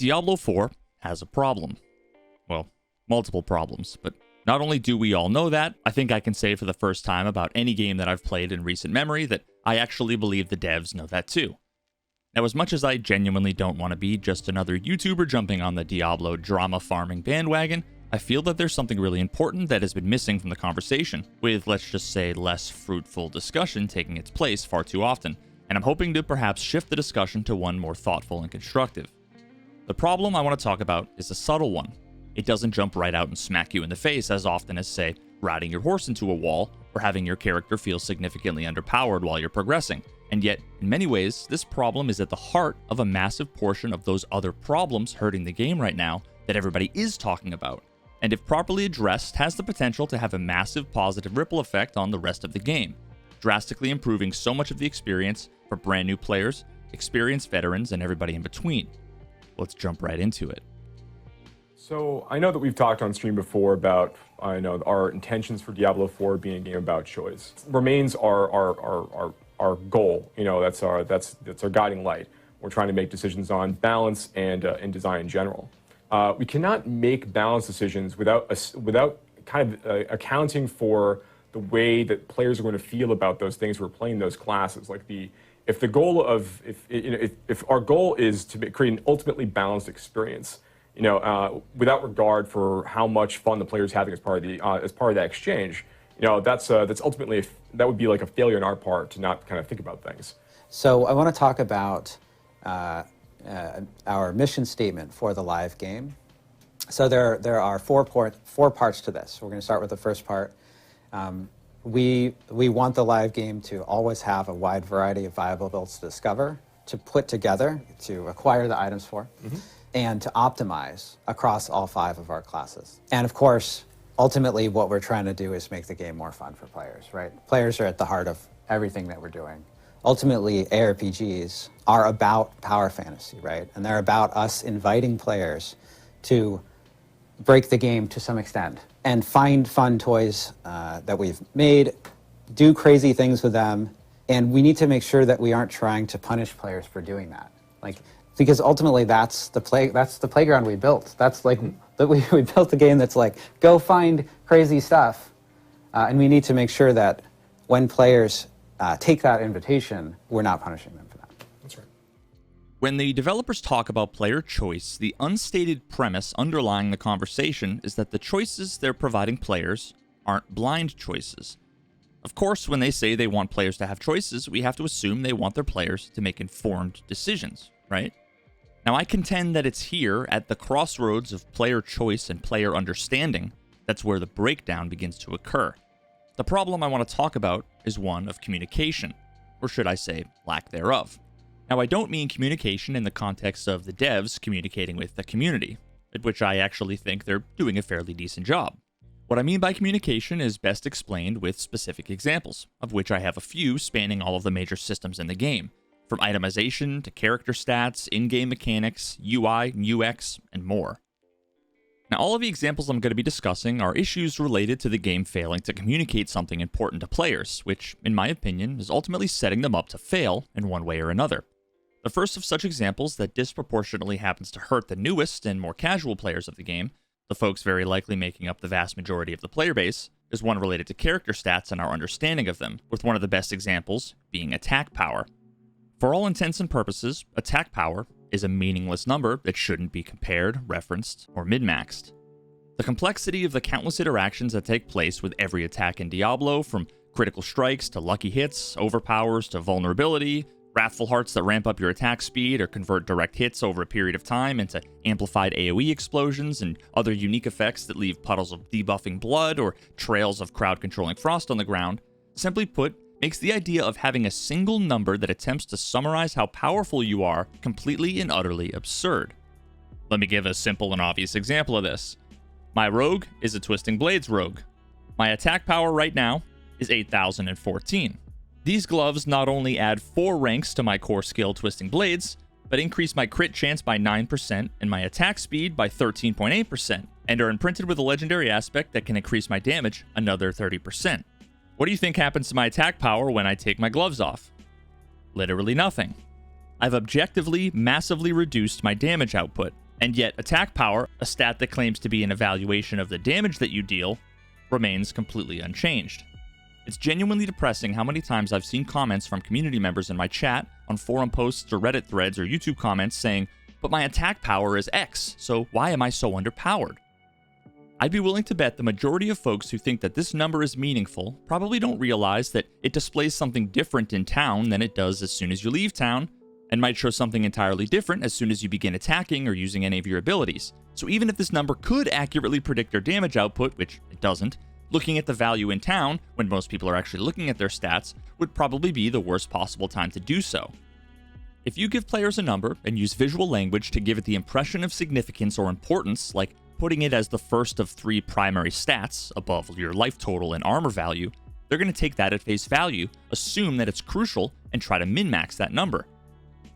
Diablo 4 has a problem. Well, multiple problems, but not only do we all know that, I think I can say for the first time about any game that I've played in recent memory that I actually believe the devs know that too. Now, as much as I genuinely don't want to be just another YouTuber jumping on the Diablo drama farming bandwagon, I feel that there's something really important that has been missing from the conversation, with, let's just say, less fruitful discussion taking its place far too often, and I'm hoping to perhaps shift the discussion to one more thoughtful and constructive. The problem I want to talk about is a subtle one. It doesn't jump right out and smack you in the face as often as, say, riding your horse into a wall or having your character feel significantly underpowered while you're progressing. And yet, in many ways, this problem is at the heart of a massive portion of those other problems hurting the game right now that everybody is talking about, and if properly addressed, has the potential to have a massive positive ripple effect on the rest of the game, drastically improving so much of the experience for brand new players, experienced veterans, and everybody in between. Let's jump right into it. So I know that we've talked on stream before about our intentions for Diablo 4 being a game about choice. Remains our goal. That's our guiding light. We're trying to make decisions on balance and design in general. We cannot make balanced decisions without kind of accounting for the way that players are going to feel about those things who are playing those classes. Like if our goal is to create an ultimately balanced experience, without regard for how much fun the player's having as part of that exchange, that's ultimately that would be like a failure on our part to not kind of think about things. So I want to talk about our mission statement for the live game. So there are four parts to this. We're going to start with the first part. We want the live game to always have a wide variety of viable builds to discover, to put together, to acquire the items for, and to optimize across all 5 of our classes. And of course, ultimately what we're trying to do is make the game more fun for players, right? Players are at the heart of everything that we're doing. Ultimately, ARPGs are about power fantasy, right? And they're about us inviting players to break the game to some extent and find fun toys that we've made, do crazy things with them, and we need to make sure that we aren't trying to punish players for doing that. Because ultimately that's the playground we built. That's like we built a game that's like, go find crazy stuff, and we need to make sure that when players take that invitation, we're not punishing them for that. That's right. When the developers talk about player choice, the unstated premise underlying the conversation is that the choices they're providing players aren't blind choices. Of course, when they say they want players to have choices, we have to assume they want their players to make informed decisions, right? Now, I contend that it's here, at the crossroads of player choice and player understanding, that's where the breakdown begins to occur. The problem I want to talk about is one of communication, or should I say, lack thereof. Now, I don't mean communication in the context of the devs communicating with the community, at which I actually think they're doing a fairly decent job. What I mean by communication is best explained with specific examples, of which I have a few spanning all of the major systems in the game, from itemization to character stats, in-game mechanics, UI, UX, and more. Now, all of the examples I'm going to be discussing are issues related to the game failing to communicate something important to players, which, in my opinion, is ultimately setting them up to fail in one way or another. The first of such examples that disproportionately happens to hurt the newest and more casual players of the game, the folks very likely making up the vast majority of the player base, is one related to character stats and our understanding of them, with one of the best examples being attack power. For all intents and purposes, attack power is a meaningless number that shouldn't be compared, referenced, or min-maxed. The complexity of the countless interactions that take place with every attack in Diablo, from critical strikes to lucky hits, overpowers to vulnerability, wrathful hearts that ramp up your attack speed or convert direct hits over a period of time into amplified AoE explosions and other unique effects that leave puddles of debuffing blood or trails of crowd-controlling frost on the ground, simply put, makes the idea of having a single number that attempts to summarize how powerful you are completely and utterly absurd. Let me give a simple and obvious example of this. My rogue is a Twisting Blades rogue. My attack power right now is 8,014. These gloves not only add 4 ranks to my core skill Twisting Blades, but increase my crit chance by 9% and my attack speed by 13.8%, and are imprinted with a legendary aspect that can increase my damage another 30%. What do you think happens to my attack power when I take my gloves off? Literally nothing. I've objectively massively reduced my damage output, And yet, attack power, a stat that claims to be an evaluation of the damage that you deal, remains completely unchanged. It's genuinely depressing how many times I've seen comments from community members in my chat, on forum posts or Reddit threads or YouTube comments saying, "But my attack power is X, so why am I so underpowered?" I'd be willing to bet the majority of folks who think that this number is meaningful probably don't realize that it displays something different in town than it does as soon as you leave town, and might show something entirely different as soon as you begin attacking or using any of your abilities. So even if this number could accurately predict your damage output, which it doesn't, looking at the value in town, when most people are actually looking at their stats, would probably be the worst possible time to do so. If you give players a number and use visual language to give it the impression of significance or importance, like putting it as the first of 3 primary stats above your life total and armor value, they're going to take that at face value, assume that it's crucial, and try to min-max that number.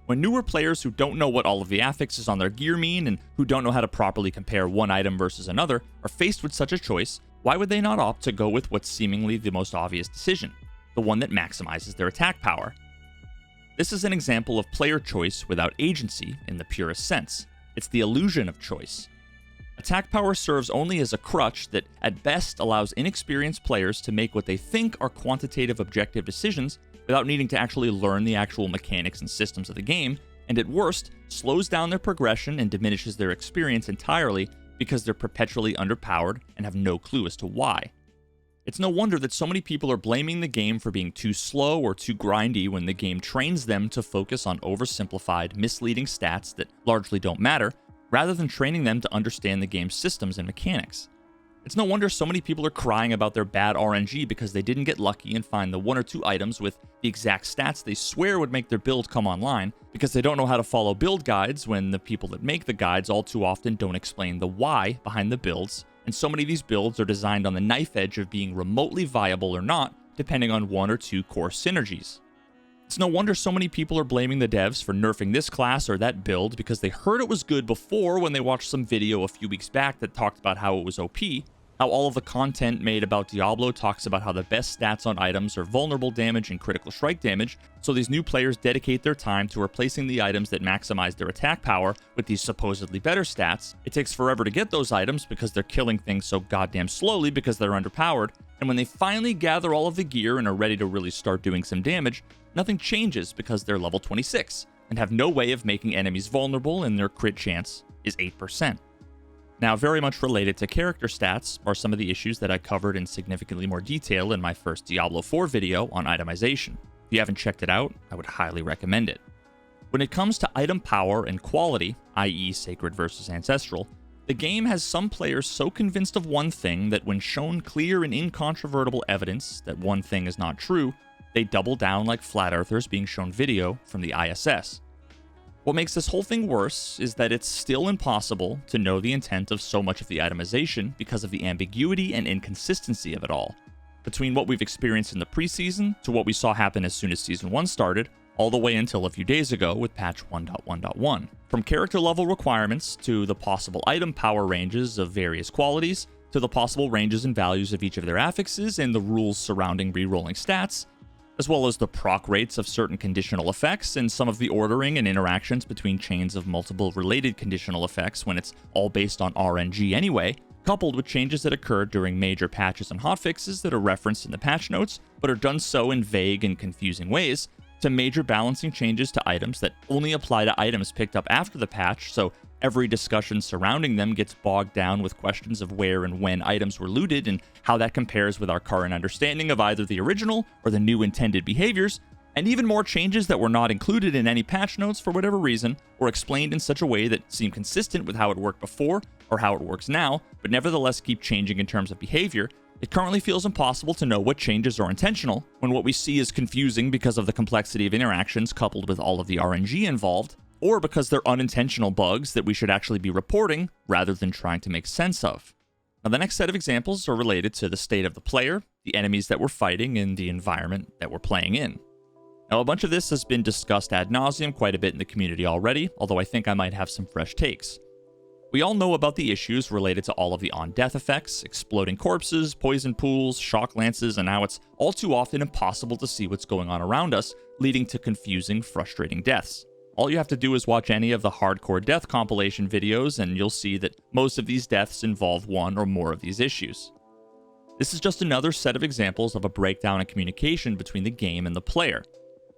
When newer players who don't know what all of the affixes on their gear mean and who don't know how to properly compare one item versus another are faced with such a choice, why would they not opt to go with what's seemingly the most obvious decision, the one that maximizes their attack power? This is an example of player choice without agency in the purest sense. It's the illusion of choice. Attack power serves only as a crutch that at best allows inexperienced players to make what they think are quantitative objective decisions without needing to actually learn the actual mechanics and systems of the game, and at worst, slows down their progression and diminishes their experience entirely because they're perpetually underpowered and have no clue as to why. It's no wonder that so many people are blaming the game for being too slow or too grindy when the game trains them to focus on oversimplified, misleading stats that largely don't matter, rather than training them to understand the game's systems and mechanics. It's no wonder so many people are crying about their bad RNG because they didn't get lucky and find the 1 or 2 items with the exact stats they swear would make their build come online, because they don't know how to follow build guides when the people that make the guides all too often don't explain the why behind the builds, and so many of these builds are designed on the knife edge of being remotely viable or not, depending on 1 or 2 core synergies. It's no wonder so many people are blaming the devs for nerfing this class or that build because they heard it was good before when they watched some video a few weeks back that talked about how it was OP, how all of the content made about Diablo talks about how the best stats on items are vulnerable damage and critical strike damage, so these new players dedicate their time to replacing the items that maximize their attack power with these supposedly better stats. It takes forever to get those items because they're killing things so goddamn slowly because they're underpowered, and when they finally gather all of the gear and are ready to really start doing some damage, nothing changes because they're level 26 and have no way of making enemies vulnerable, and their crit chance is 8%. Now, very much related to character stats are some of the issues that I covered in significantly more detail in my first Diablo 4 video on itemization. If you haven't checked it out, I would highly recommend it. When it comes to item power and quality, i.e. sacred versus ancestral, the game has some players so convinced of one thing that when shown clear and incontrovertible evidence that one thing is not true, they double down like flat earthers being shown video from the ISS. What makes this whole thing worse is that it's still impossible to know the intent of so much of the itemization because of the ambiguity and inconsistency of it all. Between what we've experienced in the preseason to what we saw happen as soon as Season 1 started, all the way until a few days ago with patch 1.1.1. From character level requirements to the possible item power ranges of various qualities, to the possible ranges and values of each of their affixes and the rules surrounding rerolling stats, as well as the proc rates of certain conditional effects and some of the ordering and interactions between chains of multiple related conditional effects when it's all based on RNG anyway, coupled with changes that occurred during major patches and hotfixes that are referenced in the patch notes, but are done so in vague and confusing ways, to major balancing changes to items that only apply to items picked up after the patch, so every discussion surrounding them gets bogged down with questions of where and when items were looted and how that compares with our current understanding of either the original or the new intended behaviors, and even more changes that were not included in any patch notes for whatever reason, or explained in such a way that seem consistent with how it worked before or how it works now, but nevertheless keep changing in terms of behavior. It currently feels impossible to know what changes are intentional, when what we see is confusing because of the complexity of interactions coupled with all of the RNG involved, or because they're unintentional bugs that we should actually be reporting rather than trying to make sense of. Now, the next set of examples are related to the state of the player, the enemies that we're fighting, and the environment that we're playing in. Now, a bunch of this has been discussed ad nauseum quite a bit in the community already, although I think I might have some fresh takes. We all know about the issues related to all of the on-death effects, exploding corpses, poison pools, shock lances, and how it's all too often impossible to see what's going on around us, leading to confusing, frustrating deaths. All you have to do is watch any of the hardcore death compilation videos, and you'll see that most of these deaths involve one or more of these issues. This is just another set of examples of a breakdown in communication between the game and the player.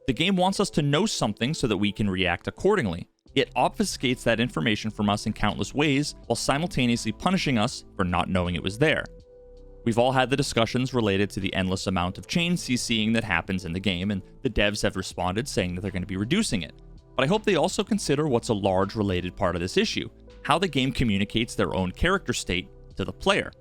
The game wants us to know something so that we can react accordingly. It obfuscates that information from us in countless ways while simultaneously punishing us for not knowing it was there. We've all had the discussions related to the endless amount of chain CCing that happens in the game, and the devs have responded saying that they're going to be reducing it. But I hope they also consider what's a large related part of this issue, how the game communicates their own character state to the player.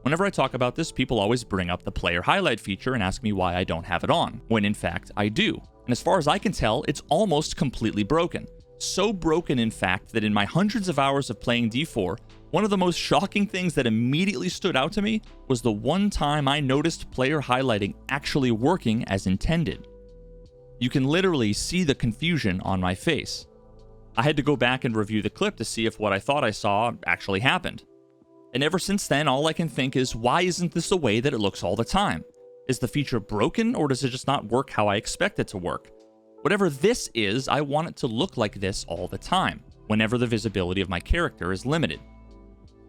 Whenever I talk about this, people always bring up the player highlight feature and ask me why I don't have it on, when in fact I do. And as far as I can tell, it's almost completely broken. So broken, in fact, that in my hundreds of hours of playing D4, one of the most shocking things that immediately stood out to me was the one time I noticed player highlighting actually working as intended. You can literally see the confusion on my face. I had to go back and review the clip to see if what I thought I saw actually happened. And ever since then, all I can think is, why isn't this the way that it looks all the time? Is the feature broken, or does it just not work how I expect it to work? Whatever this is, I want it to look like this all the time, whenever the visibility of my character is limited.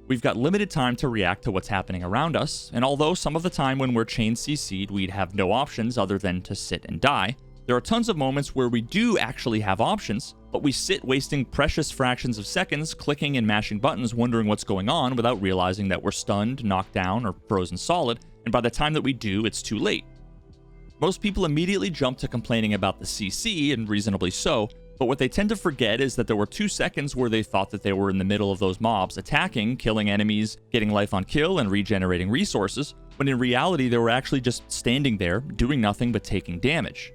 We've got limited time to react to what's happening around us, and although some of the time when we're chain CC'd we'd have no options other than to sit and die, there are tons of moments where we do actually have options, but we sit wasting precious fractions of seconds clicking and mashing buttons wondering what's going on without realizing that we're stunned, knocked down, or frozen solid, and by the time that we do, it's too late. Most people immediately jump to complaining about the CC, and reasonably so, but what they tend to forget is that there were 2 seconds where they thought that they were in the middle of those mobs attacking, killing enemies, getting life on kill, and regenerating resources, when in reality they were actually just standing there, doing nothing but taking damage.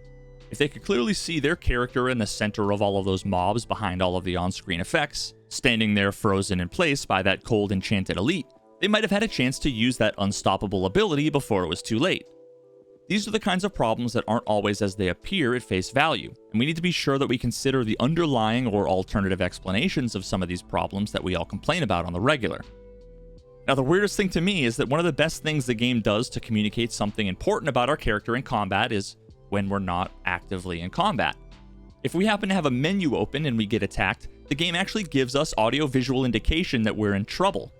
If they could clearly see their character in the center of all of those mobs behind all of the on-screen effects, standing there frozen in place by that cold enchanted elite, they might have had a chance to use that unstoppable ability before it was too late. These are the kinds of problems that aren't always as they appear at face value, and we need to be sure that we consider the underlying or alternative explanations of some of these problems that we all complain about on the regular. Now, the weirdest thing to me is that one of the best things the game does to communicate something important about our character in combat is when we're not actively in combat. If we happen to have a menu open and we get attacked, the game actually gives us audio-visual indication that we're in trouble.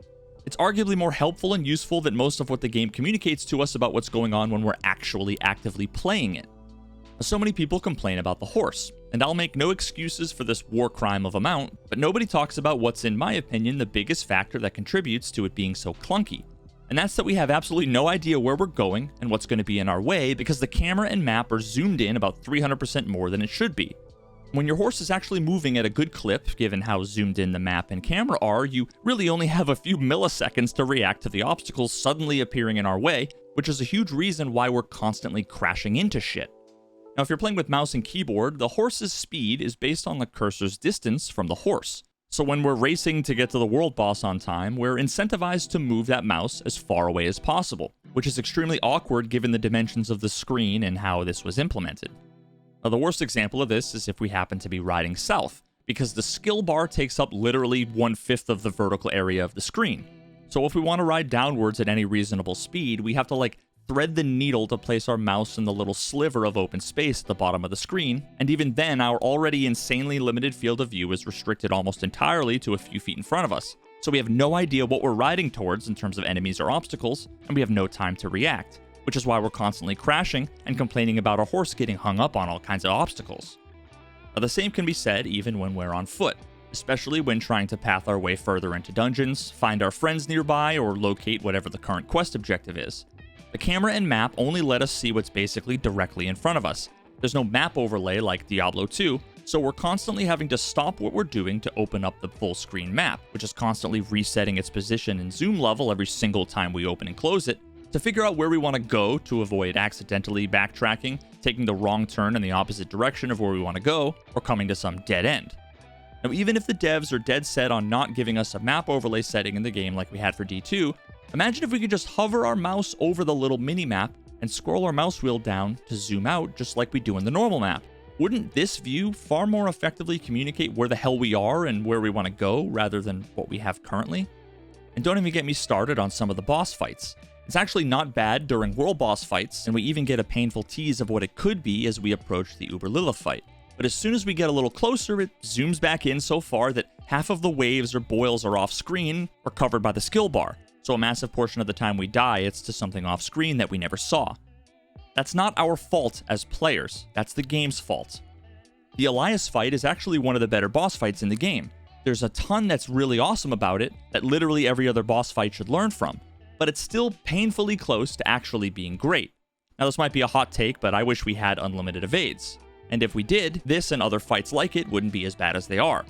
It's arguably more helpful and useful than most of what the game communicates to us about what's going on when we're actually actively playing it. So many people complain about the horse, and I'll make no excuses for this war crime of a mount, but nobody talks about what's, in my opinion, the biggest factor that contributes to it being so clunky. And that's that we have absolutely no idea where we're going and what's going to be in our way because the camera and map are zoomed in about 300% more than it should be. When your horse is actually moving at a good clip, given how zoomed in the map and camera are, you really only have a few milliseconds to react to the obstacles suddenly appearing in our way, which is a huge reason why we're constantly crashing into shit. Now, if you're playing with mouse and keyboard, the horse's speed is based on the cursor's distance from the horse. So when we're racing to get to the world boss on time, we're incentivized to move that mouse as far away as possible, which is extremely awkward given the dimensions of the screen and how this was implemented. Now, the worst example of this is if we happen to be riding south, because the skill bar takes up literally 1/5 of the vertical area of the screen. So if we want to ride downwards at any reasonable speed, we have to thread the needle to place our mouse in the little sliver of open space at the bottom of the screen, and even then our already insanely limited field of view is restricted almost entirely to a few feet in front of us. So we have no idea what we're riding towards in terms of enemies or obstacles, and we have no time to react, which is why we're constantly crashing and complaining about our horse getting hung up on all kinds of obstacles. Now, the same can be said even when we're on foot, especially when trying to path our way further into dungeons, find our friends nearby, or locate whatever the current quest objective is. The camera and map only let us see what's basically directly in front of us. There's no map overlay like Diablo 2, so we're constantly having to stop what we're doing to open up the full screen map, which is constantly resetting its position and zoom level every single time we open and close it, to figure out where we want to go to avoid accidentally backtracking, taking the wrong turn in the opposite direction of where we want to go, or coming to some dead end. Now, even if the devs are dead set on not giving us a map overlay setting in the game like we had for D2, imagine if we could just hover our mouse over the little mini-map and scroll our mouse wheel down to zoom out just like we do in the normal map. Wouldn't this view far more effectively communicate where the hell we are and where we want to go rather than what we have currently? And don't even get me started on some of the boss fights. It's actually not bad during world boss fights, and we even get a painful tease of what it could be as we approach the Uber Lilith fight. but as soon as we get a little closer, it zooms back in so far that half of the waves or boils are off screen or covered by the skill bar, so a massive portion of the time we die, it's to something off screen that we never saw. That's not our fault as players, that's the game's fault. The Elias fight is actually one of the better boss fights in the game. There's a ton that's really awesome about it that literally every other boss fight should learn from, but it's still painfully close to actually being great. Now this might be a hot take, but I wish we had unlimited evades. And if we did, this and other fights like it wouldn't be as bad as they are.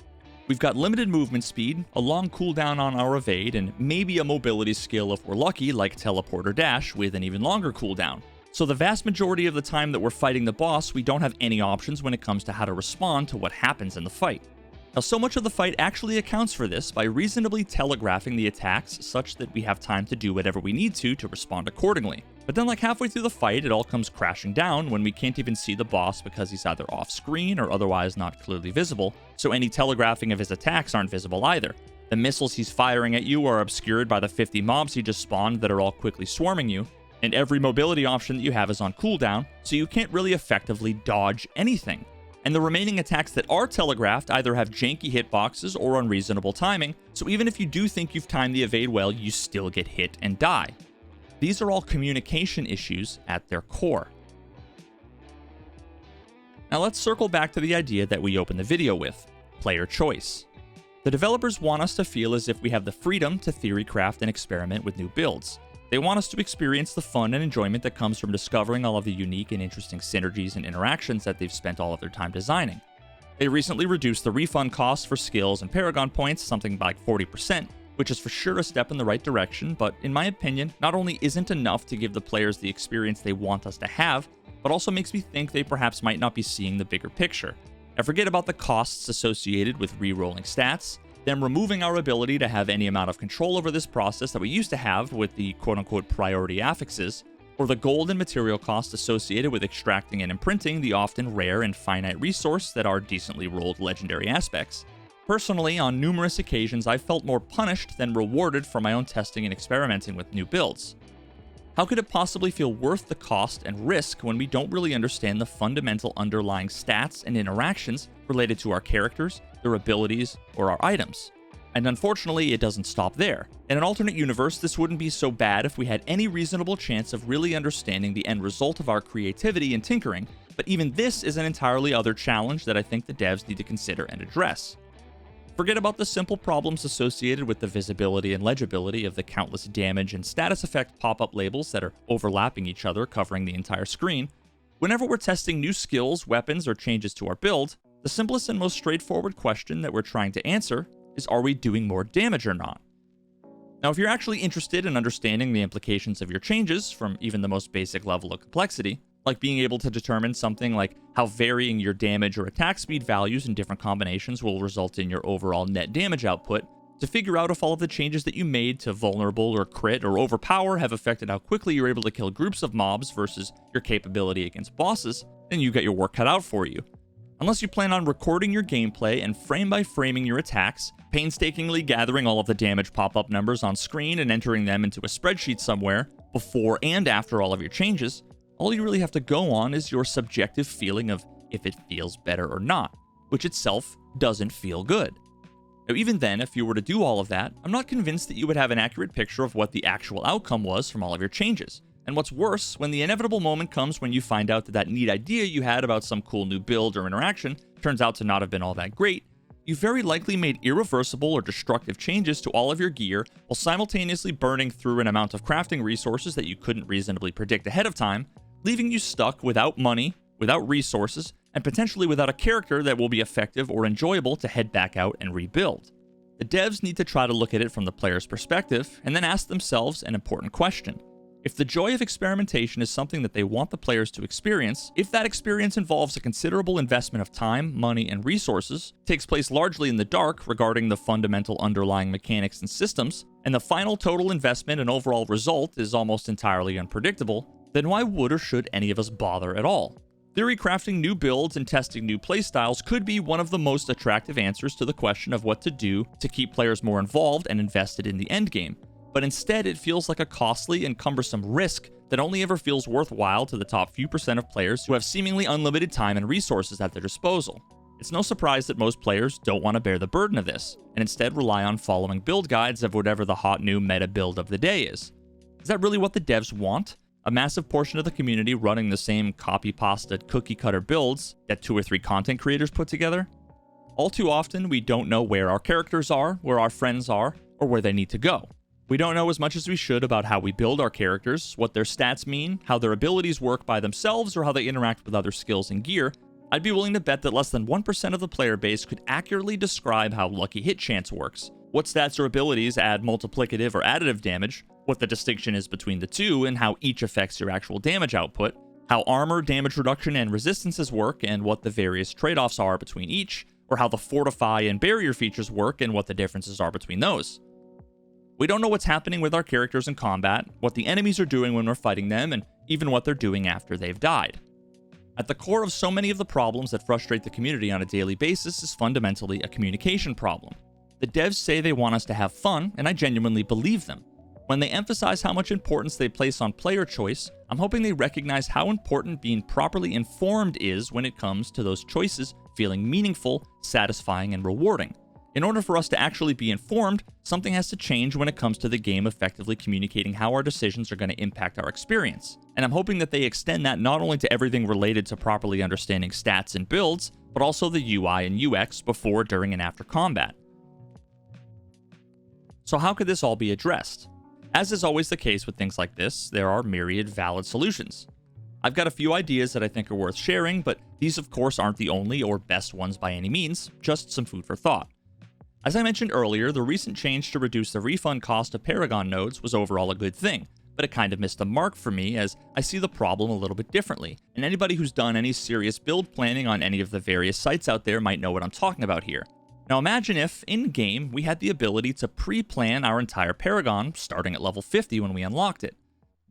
We've got limited movement speed, a long cooldown on our evade, and maybe a mobility skill if we're lucky, like teleport or dash, with an even longer cooldown. So the vast majority of the time that we're fighting the boss, we don't have any options when it comes to how to respond to what happens in the fight. Now, so much of the fight actually accounts for this by reasonably telegraphing the attacks such that we have time to do whatever we need to respond accordingly. But then like halfway through the fight, it all comes crashing down when we can't even see the boss because he's either off screen or otherwise not clearly visible, so any telegraphing of his attacks aren't visible either. The missiles he's firing at you are obscured by the 50 mobs he just spawned that are all quickly swarming you, and every mobility option that you have is on cooldown, so you can't really effectively dodge anything. And the remaining attacks that are telegraphed either have janky hitboxes or unreasonable timing, so even if you do think you've timed the evade well, you still get hit and die. These are all communication issues at their core. Now let's circle back to the idea that we opened the video with, player choice. The developers want us to feel as if we have the freedom to theory craft and experiment with new builds. They want us to experience the fun and enjoyment that comes from discovering all of the unique and interesting synergies and interactions that they've spent all of their time designing. They recently reduced the refund costs for skills and Paragon points, something like 40%, which is for sure a step in the right direction, but in my opinion, not only isn't enough to give the players the experience they want us to have, but also makes me think they perhaps might not be seeing the bigger picture. Now forget about the costs associated with re-rolling stats, them removing our ability to have any amount of control over this process that we used to have with the quote-unquote priority affixes, or the gold and material costs associated with extracting and imprinting the often rare and finite resource that are decently rolled legendary aspects. Personally, on numerous occasions, I've felt more punished than rewarded for my own testing and experimenting with new builds. How could it possibly feel worth the cost and risk when we don't really understand the fundamental underlying stats and interactions related to our characters, their abilities, or our items? And unfortunately, it doesn't stop there. In an alternate universe, this wouldn't be so bad if we had any reasonable chance of really understanding the end result of our creativity and tinkering, but even this is an entirely other challenge that I think the devs need to consider and address. Forget about the simple problems associated with the visibility and legibility of the countless damage and status effect pop-up labels that are overlapping each other, covering the entire screen. Whenever we're testing new skills, weapons, or changes to our build, the simplest and most straightforward question that we're trying to answer is, are we doing more damage or not? Now, if you're actually interested in understanding the implications of your changes from even the most basic level of complexity, like being able to determine something like how varying your damage or attack speed values in different combinations will result in your overall net damage output, to figure out if all of the changes that you made to vulnerable or crit or overpower have affected how quickly you're able to kill groups of mobs versus your capability against bosses, then you got your work cut out for you. Unless you plan on recording your gameplay and frame by framing your attacks, painstakingly gathering all of the damage pop-up numbers on screen and entering them into a spreadsheet somewhere before and after all of your changes, all you really have to go on is your subjective feeling of if it feels better or not, which itself doesn't feel good. Now, even then, if you were to do all of that, I'm not convinced that you would have an accurate picture of what the actual outcome was from all of your changes. And what's worse, when the inevitable moment comes when you find out that that neat idea you had about some cool new build or interaction turns out to not have been all that great, you very likely made irreversible or destructive changes to all of your gear while simultaneously burning through an amount of crafting resources that you couldn't reasonably predict ahead of time, leaving you stuck without money, without resources, and potentially without a character that will be effective or enjoyable to head back out and rebuild. The devs need to try to look at it from the player's perspective, and then ask themselves an important question. If the joy of experimentation is something that they want the players to experience, if that experience involves a considerable investment of time, money, and resources, takes place largely in the dark regarding the fundamental underlying mechanics and systems, and the final total investment and overall result is almost entirely unpredictable, then why would or should any of us bother at all? Theory crafting new builds and testing new playstyles could be one of the most attractive answers to the question of what to do to keep players more involved and invested in the endgame, but instead it feels like a costly and cumbersome risk that only ever feels worthwhile to the top few percent of players who have seemingly unlimited time and resources at their disposal. It's no surprise that most players don't want to bear the burden of this, and instead rely on following build guides of whatever the hot new meta build of the day is. Is that really what the devs want? A massive portion of the community running the same copy-pasted cookie-cutter builds that 2 or 3 content creators put together? All too often, we don't know where our characters are, where our friends are, or where they need to go. We don't know as much as we should about how we build our characters, what their stats mean, how their abilities work by themselves, or how they interact with other skills and gear. I'd be willing to bet that less than 1% of the player base could accurately describe how lucky hit chance works, what stats or abilities add multiplicative or additive damage, what the distinction is between the two, and how each affects your actual damage output, how armor, damage reduction, and resistances work, and what the various trade-offs are between each, or how the fortify and barrier features work and what the differences are between those. We don't know what's happening with our characters in combat, what the enemies are doing when we're fighting them, and even what they're doing after they've died. At the core of so many of the problems that frustrate the community on a daily basis is fundamentally a communication problem. The devs say they want us to have fun, and I genuinely believe them. When they emphasize how much importance they place on player choice, I'm hoping they recognize how important being properly informed is when it comes to those choices feeling meaningful, satisfying, and rewarding. In order for us to actually be informed, something has to change when it comes to the game effectively communicating how our decisions are going to impact our experience. And I'm hoping that they extend that not only to everything related to properly understanding stats and builds, but also the UI and UX before, during, and after combat. So how could this all be addressed? As is always the case with things like this, there are myriad valid solutions. I've got a few ideas that I think are worth sharing, but these of course aren't the only or best ones by any means, just some food for thought. As I mentioned earlier, the recent change to reduce the refund cost of Paragon nodes was overall a good thing, but it kind of missed the mark for me as I see the problem a little bit differently, and anybody who's done any serious build planning on any of the various sites out there might know what I'm talking about here. Now imagine if, in-game, we had the ability to pre-plan our entire Paragon starting at level 50 when we unlocked it.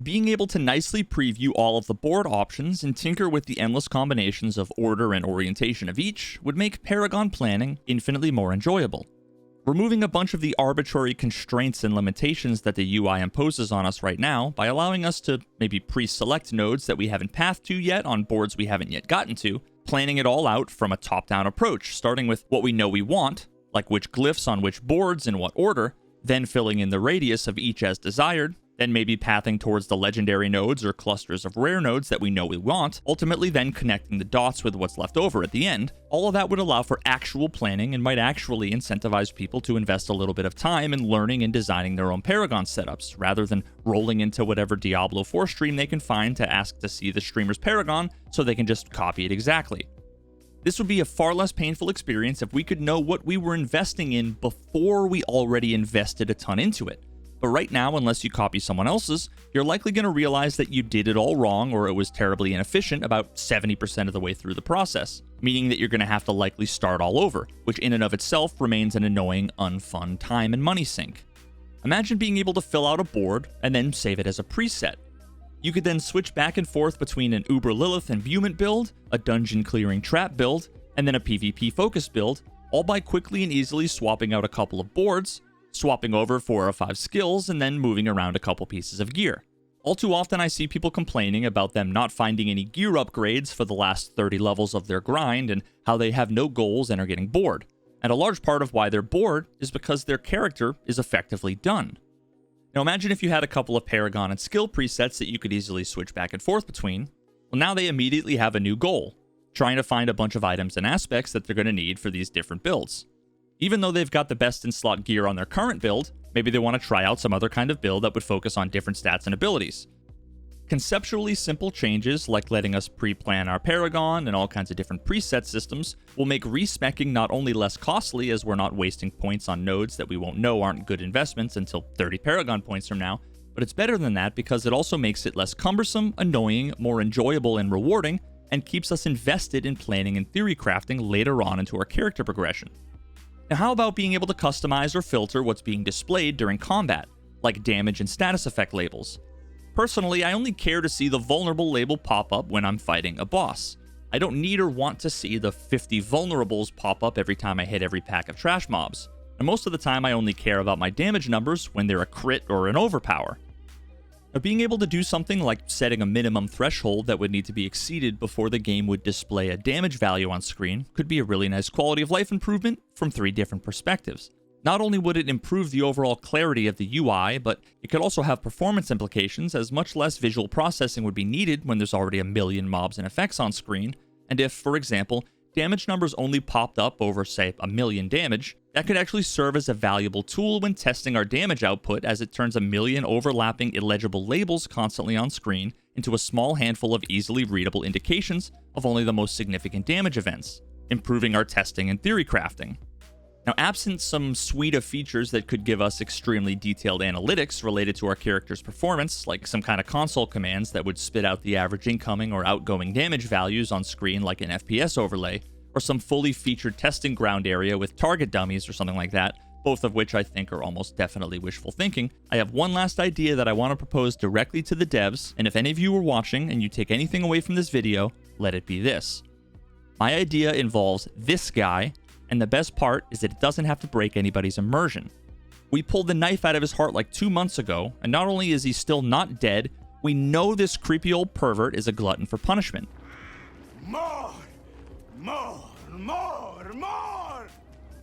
Being able to nicely preview all of the board options and tinker with the endless combinations of order and orientation of each would make Paragon planning infinitely more enjoyable. Removing a bunch of the arbitrary constraints and limitations that the UI imposes on us right now by allowing us to maybe pre-select nodes that we haven't pathed to yet on boards we haven't yet gotten to, planning it all out from a top-down approach, starting with what we know we want, like which glyphs on which boards in what order, then filling in the radius of each as desired, then maybe pathing towards the legendary nodes or clusters of rare nodes that we know we want, ultimately then connecting the dots with what's left over at the end. All of that would allow for actual planning and might actually incentivize people to invest a little bit of time in learning and designing their own Paragon setups, rather than rolling into whatever Diablo 4 stream they can find to ask to see the streamer's Paragon so they can just copy it exactly. This would be a far less painful experience if we could know what we were investing in before we already invested a ton into it. But right now, unless you copy someone else's, you're likely going to realize that you did it all wrong or it was terribly inefficient about 70% of the way through the process, meaning that you're going to have to likely start all over, which in and of itself remains an annoying, unfun time and money sink. Imagine being able to fill out a board and then save it as a preset. You could then switch back and forth between an Uber Lilith imbuement build, a dungeon clearing trap build, and then a PvP focus build, all by quickly and easily swapping out a couple of boards, swapping over 4 or 5 skills, and then moving around a couple pieces of gear. All too often I see people complaining about them not finding any gear upgrades for the last 30 levels of their grind and how they have no goals and are getting bored. And a large part of why they're bored is because their character is effectively done. Now imagine if you had a couple of Paragon and skill presets that you could easily switch back and forth between. Well, now they immediately have a new goal, trying to find a bunch of items and aspects that they're going to need for these different builds. Even though they've got the best in slot gear on their current build, maybe they want to try out some other kind of build that would focus on different stats and abilities. Conceptually simple changes, like letting us pre-plan our Paragon and all kinds of different preset systems, will make respecking not only less costly as we're not wasting points on nodes that we won't know aren't good investments until 30 Paragon points from now, but it's better than that because it also makes it less cumbersome, annoying, more enjoyable and rewarding, and keeps us invested in planning and theory crafting later on into our character progression. Now how about being able to customize or filter what's being displayed during combat, like damage and status effect labels? Personally, I only care to see the vulnerable label pop up when I'm fighting a boss. I don't need or want to see the 50 vulnerables pop up every time I hit every pack of trash mobs, and most of the time I only care about my damage numbers when they're a crit or an overpower. Now, being able to do something like setting a minimum threshold that would need to be exceeded before the game would display a damage value on screen could be a really nice quality of life improvement from 3 different perspectives. Not only would it improve the overall clarity of the UI, but it could also have performance implications, as much less visual processing would be needed when there's already a million mobs and effects on screen, and if, for example, damage numbers only popped up over, say, 1,000,000 damage, that could actually serve as a valuable tool when testing our damage output, as it turns 1,000,000 overlapping illegible labels constantly on screen into a small handful of easily readable indications of only the most significant damage events, improving our testing and theory crafting. Now, absent some suite of features that could give us extremely detailed analytics related to our character's performance, like some kind of console commands that would spit out the average incoming or outgoing damage values on screen like an FPS overlay, or some fully featured testing ground area with target dummies or something like that, both of which I think are almost definitely wishful thinking, I have one last idea that I want to propose directly to the devs, and if any of you are watching and you take anything away from this video, let it be this. My idea involves this guy, and the best part is that it doesn't have to break anybody's immersion. We pulled the knife out of his heart like 2 months ago, and not only is he still not dead, we know this creepy old pervert is a glutton for punishment. More!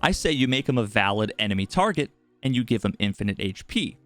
I say you make him a valid enemy target, and you give him infinite HP.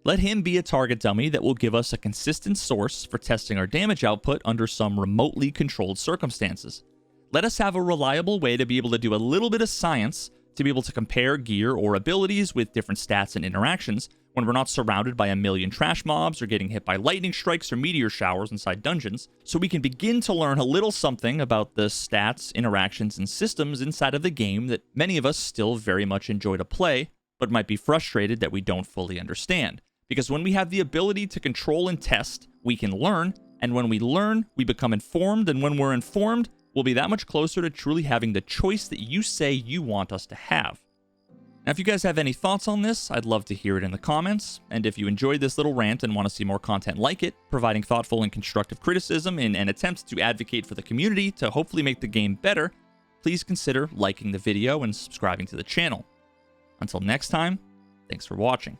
Let him be a target dummy that will give us a consistent source for testing our damage output under some remotely controlled circumstances. Let us have a reliable way to be able to do a little bit of science, to be able to compare gear or abilities with different stats and interactions when we're not surrounded by 1,000,000 trash mobs or getting hit by lightning strikes or meteor showers inside dungeons, so we can begin to learn a little something about the stats, interactions, and systems inside of the game that many of us still very much enjoy to play, but might be frustrated that we don't fully understand. Because when we have the ability to control and test, we can learn, and when we learn, we become informed, and when we're informed, we'll be that much closer to truly having the choice that you say you want us to have. Now, if you guys have any thoughts on this, I'd love to hear it in the comments, and if you enjoyed this little rant and want to see more content like it, providing thoughtful and constructive criticism in an attempt to advocate for the community to hopefully make the game better, please consider liking the video and subscribing to the channel. Until next time, thanks for watching.